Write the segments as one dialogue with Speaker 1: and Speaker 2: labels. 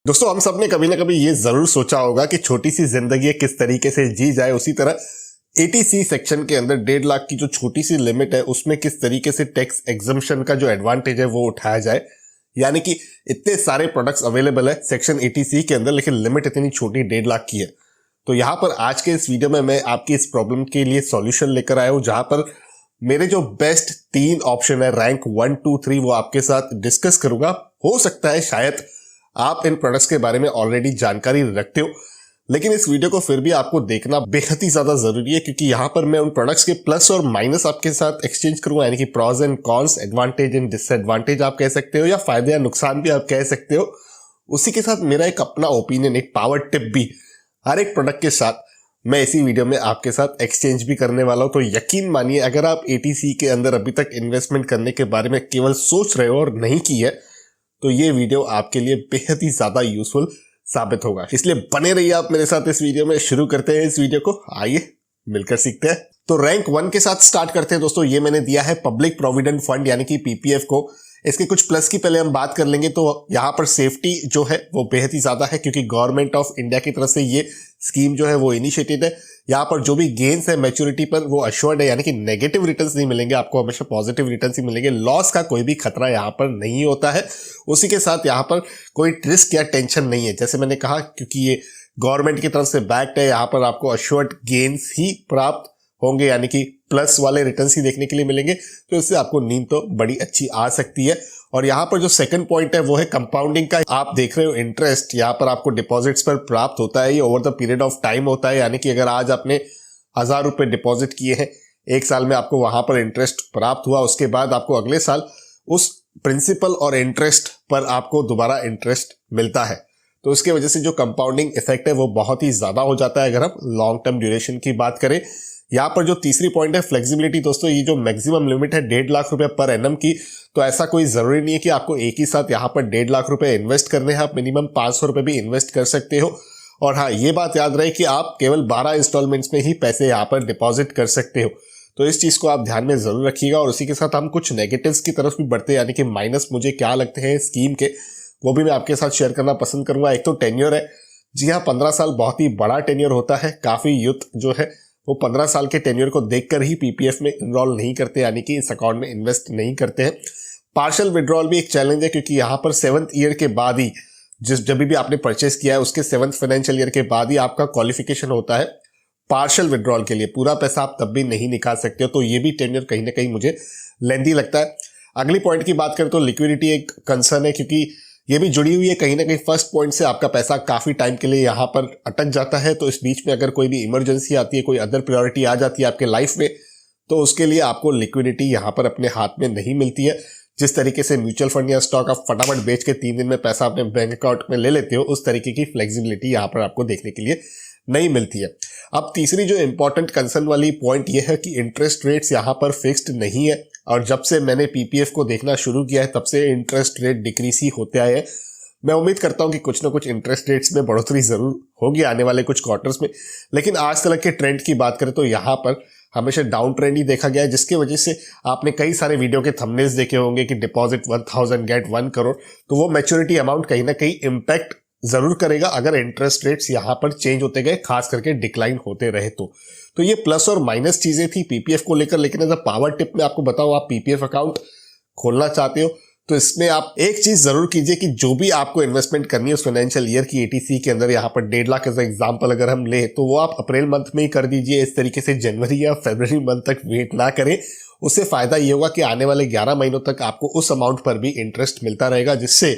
Speaker 1: दोस्तों, हम सब ने कभी ना कभी ये जरूर सोचा होगा कि छोटी सी जिंदगी किस तरीके से जी जाए। उसी तरह एटीसी सेक्शन के अंदर 1.5 लाख की जो छोटी सी लिमिट है उसमें किस तरीके से टैक्स एग्जम्पशन का जो एडवांटेज है वो उठाया जाए। यानी कि इतने सारे प्रोडक्ट्स अवेलेबल है सेक्शन एटीसी के अंदर, लेकिन लिमिट इतनी छोटी 1.5 लाख की है। तो यहाँ पर आज के इस वीडियो में मैं आपकी इस प्रॉब्लम के लिए सॉल्यूशन लेकर आया हूँ, जहां पर मेरे जो बेस्ट 3 ऑप्शन है रैंक 1, 2, 3 वो आपके साथ डिस्कस करूंगा। हो सकता है शायद आप इन प्रोडक्ट्स के बारे में ऑलरेडी जानकारी रखते हो, लेकिन इस वीडियो को फिर भी आपको देखना बेहद ही ज्यादा जरूरी है, क्योंकि यहां पर मैं उन प्रोडक्ट्स के प्लस और माइनस आपके साथ एक्सचेंज करूंगा। यानी कि pros and cons, advantage and disadvantage आप कह सकते हो, या फायदे या नुकसान भी आप कह सकते हो। उसी के साथ मेरा एक अपना ओपिनियन, एक पावर टिप भी हर एक प्रोडक्ट के साथ मैं इसी वीडियो में आपके साथ एक्सचेंज भी करने वाला हूं। तो यकीन मानिए, अगर आप एटीसी के अंदर अभी तक इन्वेस्टमेंट करने के बारे में केवल सोच रहे हो और नहीं की है, तो ये वीडियो आपके लिए बेहद ही ज्यादा यूजफुल साबित होगा। इसलिए बने रहिए आप मेरे साथ इस वीडियो में। शुरू करते हैं इस वीडियो को, आइए मिलकर सीखते हैं। तो रैंक 1 के साथ स्टार्ट करते हैं दोस्तों। ये मैंने दिया है पब्लिक प्रोविडेंट फंड यानी कि पीपीएफ को। इसके कुछ प्लस की पहले हम बात कर लेंगे। तो यहाँ पर सेफ्टी जो है वो बेहद ही ज्यादा है, क्योंकि गवर्नमेंट ऑफ इंडिया की तरफ से ये स्कीम जो है वो इनिशिएटेड है। यहाँ पर जो भी गेन्स है मैच्योरिटी पर वो अश्योर्ड है, यानी कि नेगेटिव रिटर्न्स नहीं मिलेंगे आपको, हमेशा पॉजिटिव रिटर्न्स ही मिलेंगे। लॉस का कोई भी खतरा यहाँ पर नहीं होता है। उसी के साथ यहाँ पर कोई रिस्क या टेंशन नहीं है। जैसे मैंने कहा, क्योंकि ये गवर्नमेंट की तरफ से बैक्ड है, यहाँ पर आपको अश्योर्ड गेन्स ही प्राप्त होंगे, यानी कि प्लस वाले रिटर्न्स ही देखने के लिए मिलेंगे। तो इससे आपको नींद तो बड़ी अच्छी आ सकती है। और यहाँ पर जो सेकंड पॉइंट है वो है कंपाउंडिंग का। आप देख रहे हो इंटरेस्ट यहाँ पर आपको डिपॉजिट्स पर प्राप्त होता है। ये over the period of time होता है, यानी कि अगर आज आपने 1000 रुपए डिपॉजिट किए हैं, एक साल में आपको वहां पर इंटरेस्ट प्राप्त हुआ, उसके बाद आपको अगले साल उस प्रिंसिपल और इंटरेस्ट पर आपको दोबारा इंटरेस्ट मिलता है। तो इसके वजह से जो कंपाउंडिंग इफेक्ट है वो बहुत ही ज्यादा हो जाता है अगर हम लॉन्ग टर्म ड्यूरेशन की बात करें। यहाँ पर जो तीसरी पॉइंट है फ्लेक्सिबिलिटी दोस्तों, ये जो मैक्सिमम लिमिट है 1.5 लाख रुपए पर एनम की, तो ऐसा कोई जरूरी नहीं है कि आपको एक ही साथ यहाँ पर 1.5 लाख रुपए इन्वेस्ट करने हैं। आप मिनिमम 500 रुपए भी इन्वेस्ट कर सकते हो। और हाँ, ये बात याद रहे कि आप केवल 12 इंस्टॉलमेंट्स में ही पैसे यहाँ पर डिपॉजिट कर सकते हो। तो इस चीज को आप ध्यान में जरूर रखिएगा। और उसी के साथ हम कुछ नेगेटिव्स की तरफ भी बढ़ते हैं, यानी कि माइनस मुझे क्या लगते हैं स्कीम के, वो भी मैं आपके साथ शेयर करना पसंद करूंगा। एक तो टेन्योर है। जी हाँ, 15 साल बहुत ही बड़ा टेन्योर होता है। काफी यूथ जो है वो 15 साल के टेन्योर को देखकर ही पीपीएफ में इनरोल नहीं करते, यानी कि इस अकाउंट में इन्वेस्ट नहीं करते हैं। पार्शियल विड्रॉल भी एक चैलेंज है, क्योंकि यहाँ पर 7th ईयर के बाद ही, जब भी आपने परचेस किया है उसके 7th फाइनेंशियल ईयर के बाद ही आपका क्वालिफिकेशन होता है पार्शियल विड्रॉल के लिए। पूरा पैसा आप तब भी नहीं निकाल सकते हो। तो ये भी टेन्योर कहीं ना कहीं मुझे लेंदी लगता है। अगली पॉइंट की बात करें तो लिक्विडिटी एक कंसर्न है, क्योंकि ये भी जुड़ी हुई है कहीं ना कहीं फर्स्ट पॉइंट से। आपका पैसा काफी टाइम के लिए यहाँ पर अटक जाता है। तो इस बीच में अगर कोई भी इमरजेंसी आती है, कोई अदर प्रायोरिटी आ जाती है आपके लाइफ में, तो उसके लिए आपको लिक्विडिटी यहाँ पर अपने हाथ में नहीं मिलती है। जिस तरीके से म्यूचुअल फंड या स्टॉक आप फटाफट बेच के 3 दिन में पैसा अपने बैंक अकाउंट में ले लेते हो, उस तरीके की फ्लेक्सिबिलिटी यहाँ पर आपको देखने के लिए नहीं मिलती है। अब तीसरी जो इंपॉर्टेंट कंसर्न वाली पॉइंट ये है कि इंटरेस्ट रेट्स यहाँ पर फिक्स्ड नहीं है। और जब से मैंने पीपीएफ को देखना शुरू किया है तब से इंटरेस्ट रेट डिक्रीज ही होते आए हैं। मैं उम्मीद करता हूं कि कुछ ना कुछ इंटरेस्ट रेट्स में बढ़ोतरी जरूर होगी आने वाले कुछ क्वार्टर्स में, लेकिन आज तक के ट्रेंड की बात करें तो यहाँ पर हमेशा डाउन ट्रेंड ही देखा गया है, जिसकी वजह से आपने कई सारे वीडियो के थंबनेल्स देखे होंगे कि डिपॉजिट 1000 गेट 1 करोड़। तो वो मैच्योरिटी अमाउंट कहीं ना कहीं इम्पैक्ट जरूर करेगा अगर इंटरेस्ट रेट्स यहाँ पर चेंज होते गए, खास करके डिक्लाइन होते रहे तो ये प्लस और माइनस चीजें थी पीपीएफ को लेकर। लेकिन एज अ पावर टिप में आपको बताऊं, आप पीपीएफ अकाउंट खोलना चाहते हो तो इसमें आप एक चीज जरूर कीजिए कि जो भी आपको इन्वेस्टमेंट करनी है उस फाइनेंशियल ईयर की एटीसी के अंदर, यहाँ पर 1.5 लाख एज एग्जांपल अगर हम ले, तो वो आप अप्रैल मंथ में ही कर दीजिए। इस तरीके से जनवरी या फरवरी मंथ तक वेट ना करें। उससे फायदा ये होगा कि आने वाले 11 महीनों तक आपको उस अमाउंट पर भी इंटरेस्ट मिलता रहेगा, जिससे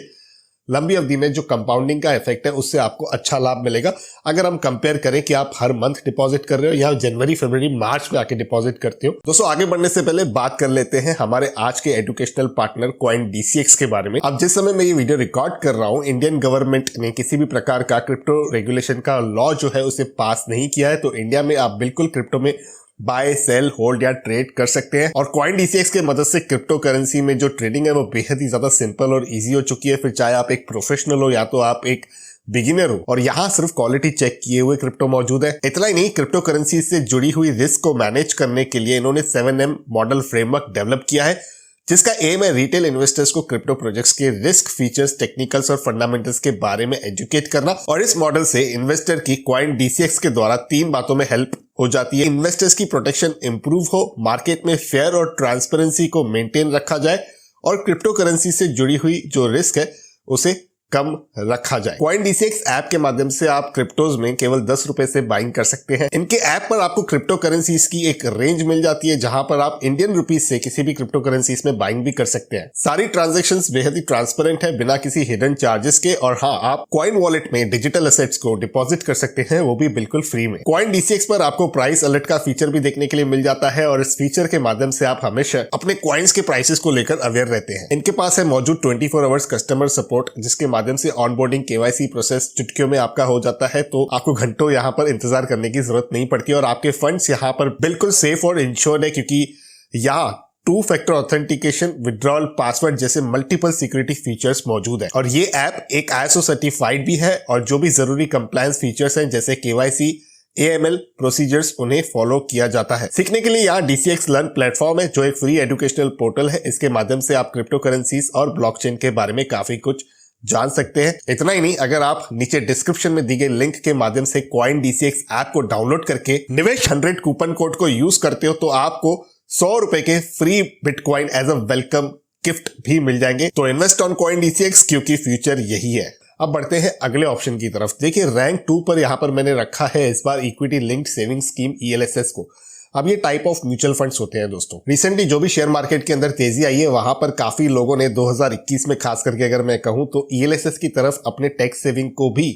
Speaker 1: लंबी अवधि में जो कंपाउंडिंग का इफेक्ट है उससे आपको अच्छा लाभ मिलेगा। अगर हम कंपेयर करें कि आप हर मंथ डिपॉजिट कर रहे हो या जनवरी, फरवरी, मार्च में आके डिपॉजिट करते हो। दोस्तों, आगे बढ़ने से पहले बात कर लेते हैं हमारे आज के एजुकेशनल पार्टनर CoinDCX के बारे में। अब जिस समय मैं ये वीडियो रिकॉर्ड कर रहा हूँ, इंडियन गवर्नमेंट ने किसी भी प्रकार का क्रिप्टो रेगुलेशन का लॉ जो है उसे पास नहीं किया है। तो इंडिया में आप बिल्कुल क्रिप्टो में बाय, सेल, होल्ड या ट्रेड कर सकते हैं। और CoinDCX के मदद से क्रिप्टो करेंसी में जो ट्रेडिंग है वो बेहद ही ज्यादा सिंपल और इजी हो चुकी है। फिर चाहे आप एक प्रोफेशनल हो या तो आप एक बिगिनर हो, और यहाँ सिर्फ क्वालिटी चेक किए हुए क्रिप्टो मौजूद है। इतना ही नहीं, क्रिप्टो करेंसी से जुड़ी हुई रिस्क को मैनेज करने के लिए इन्होंने 7M मॉडल फ्रेमवर्क डेवलप किया है, जिसका एम है रिटेल इन्वेस्टर्स को क्रिप्टो प्रोजेक्ट्स के रिस्क, फीचर्स, टेक्निकल्स और फंडामेंटल्स के बारे में एजुकेट करना। और इस मॉडल से इन्वेस्टर की कॉइन DCX के द्वारा 3 बातों में हेल्प हो जाती है। इन्वेस्टर्स की प्रोटेक्शन इंप्रूव हो, मार्केट में फेयर और ट्रांसपेरेंसी को मेंटेन रखा जाए और क्रिप्टो करेंसी से जुड़ी हुई जो रिस्क है उसे कम रखा जाए। कॉइन DCX ऐप के माध्यम से आप क्रिप्टोज में केवल 10 रुपए से बाइंग कर सकते हैं। इनके ऐप पर आपको क्रिप्टो करेंसीज की एक रेंज मिल जाती है, जहां पर आप इंडियन रुपीज से किसी भी क्रिप्टो करेंसीज में बाइंग भी कर सकते हैं। सारी ट्रांजैक्शंस बेहद ही ट्रांसपेरेंट है, बिना किसी हिडन चार्जेस के। और हाँ, आप कॉइन वॉलेट में डिजिटल एसेट्स को डिपॉजिट कर सकते हैं, वो भी बिल्कुल फ्री में। कॉइन DCX पर आपको प्राइस अलर्ट का फीचर भी देखने के लिए मिल जाता है और इस फीचर के माध्यम से आप हमेशा अपने कॉइन्स के प्राइसेस को लेकर अवेयर रहते हैं। इनके पास है मौजूद 24 आवर्स कस्टमर सपोर्ट, जिसके माध्यम से ऑनबोर्डिंग KYC प्रोसेस चुटकियों में आपका हो जाता है, तो आपको घंटों यहाँ पर इंतजार करने की जरूरत नहीं पड़ती और आपके फंड्स यहाँ पर बिल्कुल सेफ और इंश्योर्ड है, क्योंकि यहाँ 2 फैक्टर ऑथेंटिकेशन, विड्रॉल, पासवर्ड जैसे मल्टीपल सिक्योरिटी फीचर्स मौजूद है। और ये ऐप एक ISO सर्टिफाइड भी है और जो भी जरूरी कंप्लायंस फीचर्स हैं जैसे KYC, AML प्रोसीजर्स, उन्हें फॉलो किया जाता है। सीखने के लिए यहाँ DCX लर्न प्लेटफॉर्म है, जो एक फ्री एजुकेशनल पोर्टल है। इसके माध्यम से आप क्रिप्टो करेंसीज और ब्लॉकचेन के बारे में काफी कुछ जान सकते हैं। इतना ही नहीं, अगर आप नीचे डिस्क्रिप्शन में दी गई लिंक के माध्यम से कॉइन DCX ऐप को डाउनलोड करके निवेश 100 कूपन कोड को यूज करते हो तो आपको 100 रुपए के free bitcoin as a welcome gift भी मिल जाएंगे। तो इन्वेस्ट ऑन कॉइन DCX, क्योंकि फ्यूचर यही है। अब बढ़ते हैं अगले ऑप्शन की तरफ। देखिए, रैंक 2 पर यहां पर मैंने रखा है इस बार equity linked saving scheme ELSS को। अब ये टाइप ऑफ म्यूचुअल फंड्स होते हैं दोस्तों। रिसेंटली जो भी शेयर मार्केट के अंदर तेजी आई है, वहां पर काफी लोगों ने 2021 में खास करके अगर मैं कहूं तो ELSS की तरफ अपने टैक्स सेविंग को भी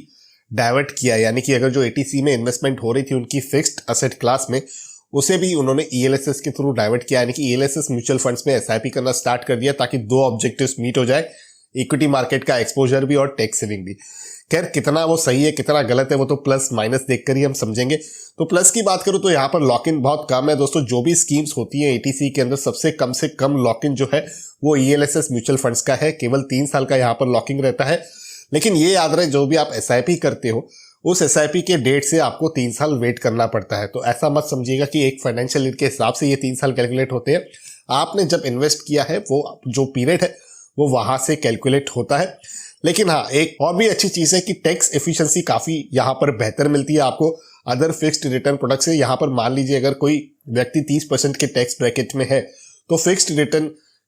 Speaker 1: डाइवर्ट किया। यानी कि अगर जो ATC में इन्वेस्टमेंट हो रही थी उनकी फिक्स्ड असेट क्लास में, उसे भी उन्होंने ELSS के थ्रू डाइवर्ट किया। यानी कि ELSS म्यूचुअल फंड्स में SIP करना स्टार्ट कर दिया, ताकि 2 ऑब्जेक्टिव्स मीट हो जाए, इक्विटी मार्केट का एक्सपोजर भी और टैक्स सेविंग भी। खैर, कितना वो सही है कितना गलत है वो तो प्लस माइनस देखकर ही हम समझेंगे। तो प्लस की बात करूं तो यहाँ पर लॉक इन बहुत कम है दोस्तों। जो भी स्कीम्स होती हैं ATC के अंदर, सबसे कम से कम लॉक इन जो है वो ELSS म्यूचुअल फंड्स का है। केवल 3 साल का यहाँ पर लॉकिंग रहता है। लेकिन ये याद रहे, जो भी आप SIP करते हो उस SIP के डेट से आपको 3 साल वेट करना पड़ता है। तो ऐसा मत समझिएगा कि एक फाइनेंशियल ईयर के हिसाब से ये 3 साल कैलकुलेट होते हैं। आपने जब इन्वेस्ट किया है वो जो पीरियड है वो वहां से कैलकुलेट होता है। लेकिन हाँ, एक और भी अच्छी चीज है कि टैक्स एफिशिएंसी काफी यहाँ पर बेहतर मिलती है आपको अदर फिक्स्ड रिटर्न प्रोडक्ट से। यहाँ पर मान लीजिए अगर कोई व्यक्ति 30% के टैक्स ब्रैकेट में है, तो फिक्स्ड रिटर्न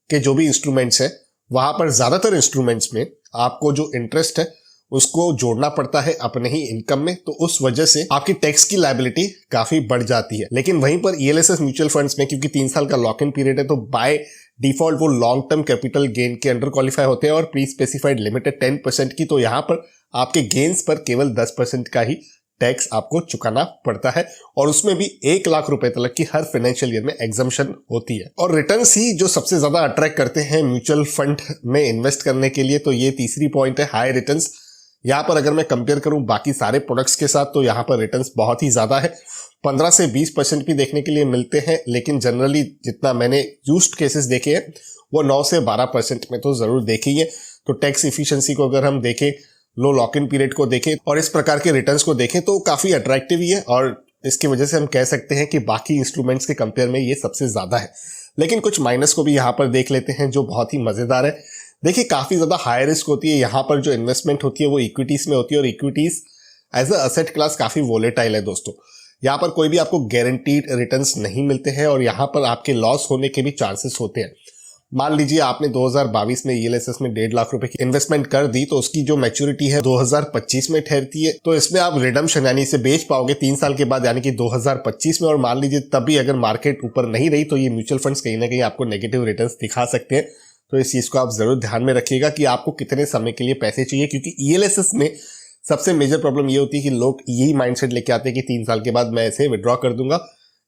Speaker 1: के जो भी इंस्ट्रूमेंट्स है वहां पर ज्यादातर इंस्ट्रूमेंट्स में आपको जो इंटरेस्ट है उसको जोड़ना पड़ता है अपने ही इनकम में। तो उस वजह से आपकी टैक्स की लायबिलिटी काफी बढ़ जाती है। लेकिन वहीं पर ELSS म्यूचुअल फंड्स में क्योंकि 3 साल का लॉक इन पीरियड है, तो बाय डिफॉल्ट वो लॉन्ग टर्म कैपिटल गेन के अंडर क्वालिफाई होते हैं और प्री स्पेसिफाइड लिमिट है 10% की। तो यहाँ पर आपके गेन्स पर केवल 10% का ही टैक्स आपको चुकाना पड़ता है और उसमें भी 1 लाख रुपए तक की हर फाइनेंशियल ईयर में एग्जम्पशन होती है। और रिटर्न्स ही जो सबसे ज्यादा अट्रैक्ट करते हैं म्यूचुअल फंड में इन्वेस्ट करने के लिए। तो ये तीसरी पॉइंट है, हाई रिटर्न्स। यहाँ पर अगर मैं कंपेयर करूं बाकी सारे प्रोडक्ट्स के साथ, तो यहाँ पर रिटर्न्स बहुत ही ज्यादा है। 15 से 20% भी देखने के लिए मिलते हैं, लेकिन जनरली जितना मैंने यूज्ड केसेस देखे हैं वो 9 से 12% में तो जरूर देखे ही है। तो टैक्स इफिशिएंसी को अगर हम देखें, लो लॉक इन पीरियड को देखें और इस प्रकार के रिटर्न्स को देखें तो काफी अट्रैक्टिव ही है। और इसकी वजह से हम कह सकते हैं कि बाकी इंस्ट्रूमेंट्स के कंपेयर में ये सबसे ज्यादा है। लेकिन कुछ माइनस को भी यहाँ पर देख लेते हैं जो बहुत ही मजेदार है। देखिए, काफी ज्यादा हाई रिस्क होती है। यहाँ पर जो इन्वेस्टमेंट होती है वो इक्विटीज में होती है और equities as a asset class काफी वोलेटाइल है दोस्तों। यहाँ पर कोई भी आपको गारंटीड रिटर्न्स नहीं मिलते हैं और यहाँ पर आपके लॉस होने के भी चांसेस होते हैं। मान लीजिए आपने 2022 में ELSS में 1.5 लाख रुपए की इन्वेस्टमेंट कर दी, तो उसकी जो मैच्योरिटी है 2025 में ठहरती है। तो इसमें आप रिडम्पशन यानी इसे बेच पाओगे 3 साल के बाद, यानी कि 2025 में। और मान लीजिए तभी अगर मार्केट ऊपर नहीं रही तो ये म्यूचुअल फंड्स कहीं ना कहीं आपको नेगेटिव रिटर्न्स दिखा सकते हैं। तो इस चीज को आप जरूर ध्यान में रखिएगा कि आपको कितने समय के लिए पैसे चाहिए, क्योंकि ELSS में सबसे मेजर प्रॉब्लम ये होती है कि लोग यही माइंडसेट लेके आते हैं कि 3 साल के बाद मैं इसे विड्रॉ कर दूंगा,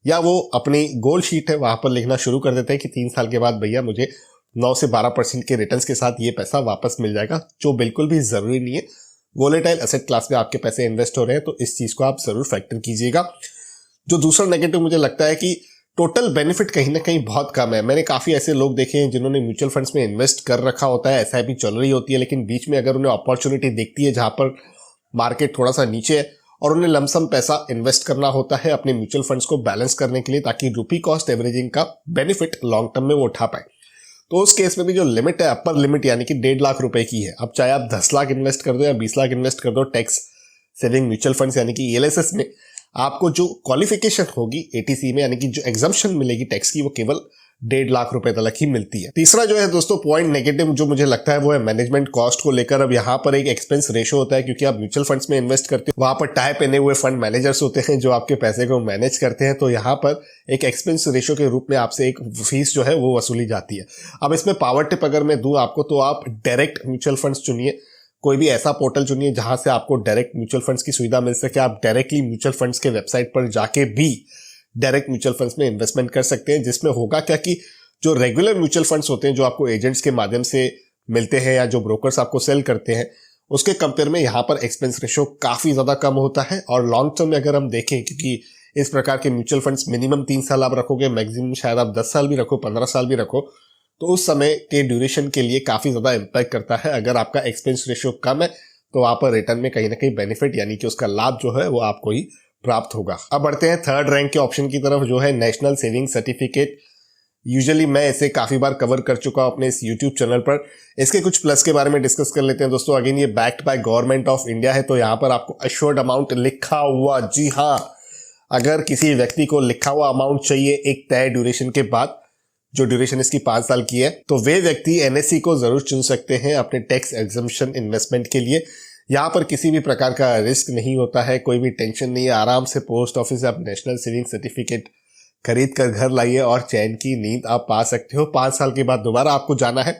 Speaker 1: या वो अपनी गोल शीट है वहां पर लिखना शुरू कर देते हैं कि 3 साल के बाद भैया मुझे 9 से 12% के रिटर्न्स के साथ ये पैसा वापस मिल जाएगा, जो बिल्कुल भी जरूरी नहीं है। वोलेटाइल एसेट क्लास में आपके पैसे इन्वेस्ट हो रहे हैं, तो इस चीज को आप जरूर फैक्टर कीजिएगा। जो दूसरा नेगेटिव मुझे लगता है कि टोटल बेनिफिट कहीं ना कहीं बहुत कम है। मैंने काफी ऐसे लोग देखे हैं जिन्होंने म्यूचुअल फंड्स में इन्वेस्ट कर रखा होता है, SIP चल रही होती है, लेकिन बीच में अगर उन्हें अपॉर्चुनिटी दिखती है जहां पर मार्केट थोड़ा सा नीचे है और उन्हें लमसम पैसा इन्वेस्ट करना होता है अपने म्यूचुअल फंड्स को बैलेंस करने के लिए, ताकि रुपी कॉस्ट एवरेजिंग का बेनिफिट लॉन्ग टर्म में वो उठा पाए। तो उस केस में भी जो लिमिट है, अपर लिमिट यानी कि 1.5 लाख रुपए की है। अब चाहे आप 10 लाख इन्वेस्ट कर दो या 20 लाख इन्वेस्ट कर दो टैक्स सेविंग म्यूचुअल फंड्स यानी कि ELSS में, आपको जो क्वालिफिकेशन होगी ATC में यानी कि जो एग्जम्पशन मिलेगी टैक्स की, वो केवल 1.5 लाख रुपए तक ही मिलती है। तीसरा जो है दोस्तों पॉइंट नेगेटिव जो मुझे लगता है वो है मैनेजमेंट कॉस्ट को लेकर। अब यहाँ पर एक एक्सपेंस रेशो होता है, क्योंकि आप म्यूचुअल फंड्स में इन्वेस्ट करते हो, वहां पर टाई पहने हुए फंड मैनेजर्स होते हैं जो आपके पैसे को मैनेज करते हैं। तो यहाँ पर एक एक्सपेंस रेशो के रूप में आपसे एक फीस जो है वो वसूली जाती है। अब इसमें पावर टिप अगर मैं दूं आपको, तो आप डायरेक्ट म्यूचुअल फंड्स चुनिए, कोई भी ऐसा पोर्टल चुनिए जहां से आपको डायरेक्ट म्यूचुअल फंड्स की सुविधा मिल सके। आप डायरेक्टली म्यूचुअल फंड्स के वेबसाइट पर जाके भी डायरेक्ट म्यूचुअल फंड्स में इन्वेस्टमेंट कर सकते हैं, जिसमें होगा क्या कि जो रेगुलर म्यूचुअल फंड्स होते हैं जो आपको एजेंट्स के माध्यम से मिलते हैं या जो ब्रोकर्स आपको सेल करते हैं, उसके कंपेयर में यहाँ पर एक्सपेंस रेशो काफी ज्यादा कम होता है। और लॉन्ग टर्म में अगर हम देखें, क्योंकि इस प्रकार के म्यूचुअल फंड्स मिनिमम 3 साल आप रखोगे, मैक्सिमम शायद आप 10 साल भी रखो, 15 साल भी रखो, तो उस समय के ड्यूरेशन के लिए काफी ज्यादा इंपैक्ट करता है। अगर आपका एक्सपेंस रेशियो कम है तो वहां पर रिटर्न में कहीं ना कहीं बेनिफिट यानी कि उसका लाभ जो है वो आपको ही प्राप्त होगा। अब बढ़ते हैं थर्ड रैंक के ऑप्शन की तरफ, जो है नेशनल सेविंग सर्टिफिकेट। यूजुअली मैं इसे काफी बार कवर कर चुका हूं अपने इस YouTube चैनल पर। इसके कुछ प्लस के बारे में डिस्कस कर लेते हैं दोस्तों। अगेन ये backed by government of India है, तो यहाँ पर आपको अश्योर्ड अमाउंट लिखा हुआ, जी हाँ, अगर किसी व्यक्ति को लिखा हुआ अमाउंट चाहिए एक तय ड्यूरेशन के बाद, जो ड्यूरेशन इसकी 5 साल की है, तो वे व्यक्ति NSE को जरूर चुन सकते हैं अपने टैक्स एग्जम्पशन इन्वेस्टमेंट के लिए। यहाँ पर किसी भी प्रकार का रिस्क नहीं होता है, कोई भी टेंशन नहीं है। आराम से पोस्ट ऑफिस से आप नेशनल सेविंग सर्टिफिकेट खरीद कर घर लाइए और चैन की नींद आप पा सकते हो। 5 साल के बाद दोबारा आपको जाना है,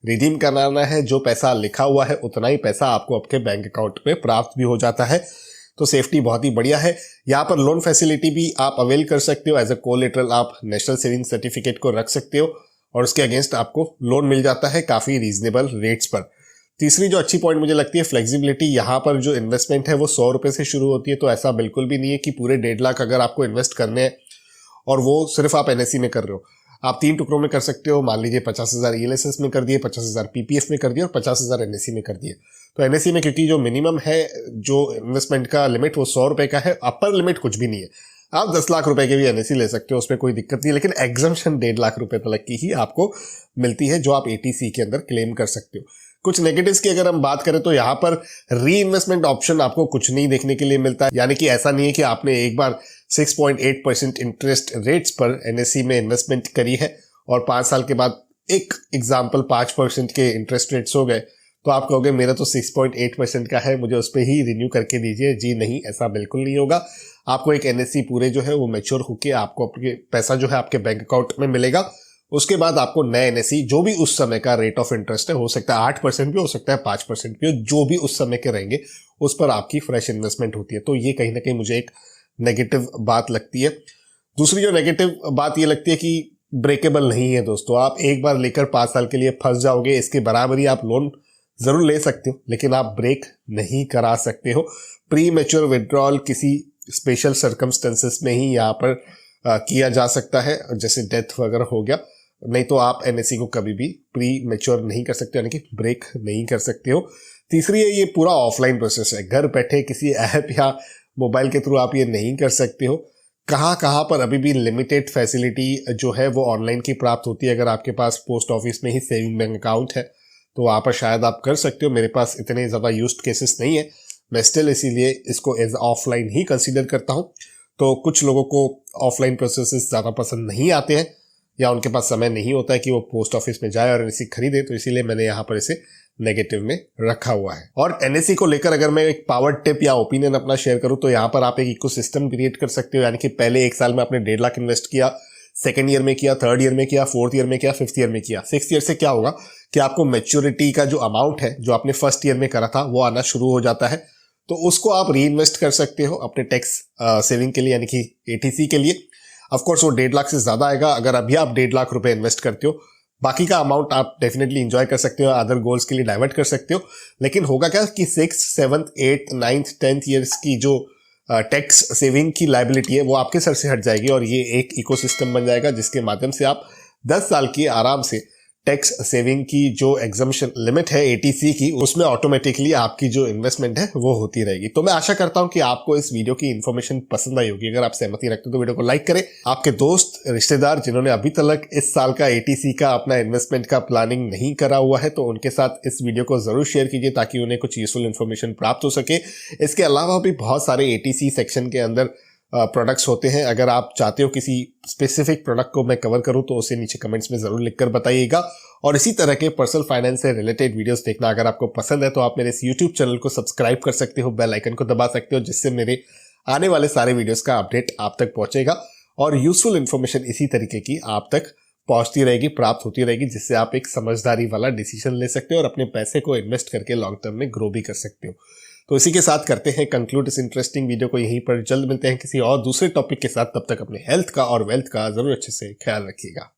Speaker 1: रिडीम कराना है, जो पैसा लिखा हुआ है उतना ही पैसा आपको आपके बैंक अकाउंट में प्राप्त भी हो जाता है। तो सेफ्टी बहुत ही बढ़िया है। यहाँ पर लोन फैसिलिटी भी आप अवेल कर सकते हो। एज अ कोलेटरल आप नेशनल सेविंग सर्टिफिकेट को रख सकते हो और उसके अगेंस्ट आपको लोन मिल जाता है काफी रीजनेबल रेट्स पर। तीसरी जो अच्छी पॉइंट मुझे लगती है फ्लेक्सिबिलिटी। यहाँ पर जो इन्वेस्टमेंट है वो 100 रुपए से शुरू होती है, तो ऐसा बिल्कुल भी नहीं है कि पूरे 1.5 लाख अगर आपको इन्वेस्ट करने हैं और वो सिर्फ आप NSE में कर रहे हो। आप 3 टुकड़ों में कर सकते हो। मान लीजिए 50,000 ELSS में कर दिए, 50,000 PPF में कर दिए और 50,000 NSE में कर दिए। तो NSE में क्योंकि जो मिनिमम है जो इन्वेस्टमेंट का लिमिट वो 100 रुपए का है, अपर लिमिट कुछ भी नहीं है। आप 10 लाख रुपए के भी NSE ले सकते हो, उसमें कोई दिक्कत नहीं है, लेकिन एग्जम्पशन 1.5 लाख रुपए तक की ही आपको मिलती है, जो आप ATC के अंदर क्लेम कर सकते हो। कुछ नेगेटिव्स की अगर हम बात करें तो यहाँ पर री इन्वेस्टमेंट ऑप्शन आपको कुछ नहीं देखने के लिए मिलता है। यानी कि ऐसा नहीं है कि आपने एक बार 6.8% इंटरेस्ट रेट्स पर NSE में इन्वेस्टमेंट करी है और 5 साल के बाद एक एग्जाम्पल 5% के इंटरेस्ट रेट्स हो गए, तो आप कहोगे मेरा तो 6.8% का है, मुझे उस पर ही रिन्यू करके दीजिए। जी नहीं, ऐसा बिल्कुल नहीं होगा। आपको एक NSE पूरे जो है वो मैच्योर होके आपको आपके पैसा जो है आपके बैंक अकाउंट में मिलेगा। उसके बाद आपको नए NSE जो भी उस समय का रेट ऑफ इंटरेस्ट है, हो सकता है 8% भी हो सकता है 5% भी हो, जो भी उस समय के रहेंगे उस पर आपकी फ्रेश इन्वेस्टमेंट होती है। तो ये कहीं ना कहीं मुझे एक नेगेटिव बात लगती है। दूसरी जो नेगेटिव बात ये लगती है कि ब्रेकेबल नहीं है दोस्तों। आप एक बार लेकर 5 साल के लिए फंस जाओगे। इसके बराबरी आप लोन जरूर ले सकते हो, लेकिन आप ब्रेक नहीं करा सकते हो। प्री मैच्योर विड्रॉल किसी स्पेशल सर्कमस्टेंसेस में ही यहाँ पर किया जा सकता है, जैसे डेथ वगैरह हो गया। नहीं तो आप NSE को कभी भी प्री मैच्योर नहीं कर सकते, यानी कि ब्रेक नहीं कर सकते हो। तीसरी है, ये पूरा ऑफलाइन प्रोसेस है। घर बैठे किसी ऐप या मोबाइल के थ्रू आप ये नहीं कर सकते हो। कहाँ पर अभी भी लिमिटेड फैसिलिटी जो है वो ऑनलाइन की प्राप्त होती है। अगर आपके पास पोस्ट ऑफिस में ही सेविंग बैंक अकाउंट है तो वहाँ पर शायद आप कर सकते हो। मेरे पास इतने ज़्यादा यूज्ड केसेस नहीं है, मैं स्टिल इसीलिए इसको एज ऑफलाइन ही कंसीडर करता हूँ। तो कुछ लोगों को ऑफलाइन प्रोसेसेस ज़्यादा पसंद नहीं आते हैं या उनके पास समय नहीं होता है कि वो पोस्ट ऑफिस में जाए और NSE खरीदे, तो इसीलिए मैंने यहाँ पर इसे नेगेटिव में रखा हुआ है। और NSE को लेकर अगर मैं एक पावर टिप या ओपिनियन अपना शेयर करूँ तो यहाँ पर आप एक इकोसिस्टम क्रिएट कर सकते हो। यानी कि पहले 1 साल में आपने 1.5 लाख इन्वेस्ट किया, सेकेंड ईयर में किया, थर्ड ईयर में किया, फोर्थ ईयर में किया, फिफ्थ ईयर में किया। 6th ईयर से क्या होगा कि आपको मैच्योरिटी का जो अमाउंट है जो आपने फर्स्ट ईयर में करा था वो आना शुरू हो जाता है। तो उसको आप री इन्वेस्ट कर सकते हो अपने टैक्स सेविंग के लिए, यानी कि ATC के लिए। ऑफकोर्स वो 1.5 लाख से ज्यादा आएगा अगर अभी आप 1.5 लाख रुपए इन्वेस्ट करते हो। बाकी का अमाउंट आप डेफिनेटली एंजॉय कर सकते हो, अदर गोल्स के लिए डाइवर्ट कर सकते हो। लेकिन होगा क्या कि 6th, 7th, 8th, 9th, 10th years की जो टैक्स सेविंग की लायबिलिटी है वो आपके सर से हट जाएगी और ये एक इकोसिस्टम बन जाएगा जिसके माध्यम से आप 10 साल की आराम से टैक्स सेविंग की जो एग्जम्पशन लिमिट है एटीसी की, उसमें ऑटोमेटिकली आपकी जो इन्वेस्टमेंट है वो होती रहेगी। तो मैं आशा करता हूं कि आपको इस वीडियो की इन्फॉर्मेशन पसंद आई होगी। अगर आप सहमति रखते हो तो वीडियो को लाइक करें। आपके दोस्त रिश्तेदार जिन्होंने अभी तक इस साल का एटीसी का अपना इन्वेस्टमेंट का प्लानिंग नहीं करा हुआ है तो उनके साथ इस वीडियो को जरूर शेयर कीजिए ताकि उन्हें कुछ यूजफुल इन्फॉर्मेशन प्राप्त हो सके। इसके अलावा भी बहुत सारे एटीसी सेक्शन के अंदर प्रोडक्ट्स होते हैं। अगर आप चाहते हो किसी स्पेसिफिक प्रोडक्ट को मैं कवर करूं तो उसे नीचे कमेंट्स में जरूर लिखकर बताइएगा। और इसी तरह के पर्सनल फाइनेंस से रिलेटेड वीडियोस देखना अगर आपको पसंद है तो आप मेरे इस यूट्यूब चैनल को सब्सक्राइब कर सकते हो, बेल आइकन को दबा सकते हो, जिससे मेरे आने वाले सारे वीडियोस का अपडेट आप तक पहुंचेगा और यूजफुल इन्फॉर्मेशन इसी तरीके की आप तक पहुंचती रहेगी, प्राप्त होती रहेगी, जिससे आप एक समझदारी वाला डिसीजन ले सकते हो और अपने पैसे को इन्वेस्ट करके लॉन्ग टर्म में ग्रो भी कर सकते हो। तो इसी के साथ करते हैं कंक्लूड इस इंटरेस्टिंग वीडियो को यहीं पर। जल्द मिलते हैं किसी और दूसरे टॉपिक के साथ। तब तक अपने हेल्थ का और वेल्थ का जरूर अच्छे से ख्याल रखिएगा।